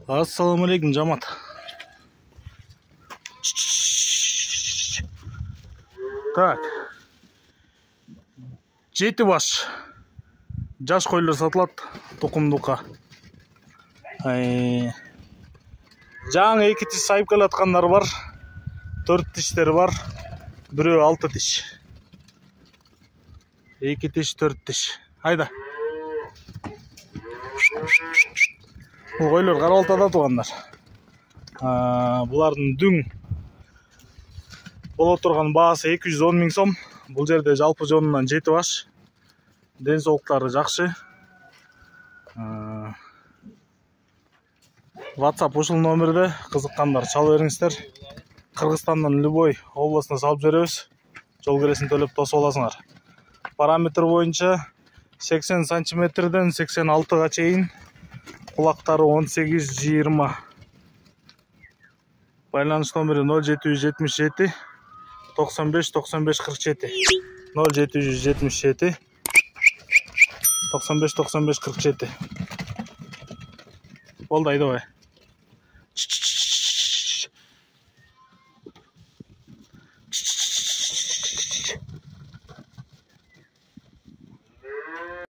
Assalamu alaikum жамаат. Так. 7 баш. Жаш койлор сатылат тукумдукка. Жаңы 2 тиш сайып келаткандар бар. 4 тиштер бар. Бирөө 6 тиш. 2 тиш, 4 тиш. Айда. Бул койлор кара балтада туугандар. Булардын дүң боло турган баасы 210 миң сом. Бул жерде жалпы жонунан 7 баш. Ден соолуктары жакшы. WhatsApp ушул номерде кызыккандар чала бериңиздер. Кыргызстандан любой областына салып беребиз. Жол киресин төлөп тосуп аласыңар. Параметр боюнча 80 сантиметрден 86 чейин, кулактары 18-20. Байланыш номери 0777 95 95 47. 0777 95 95 47. Болды, айдабай.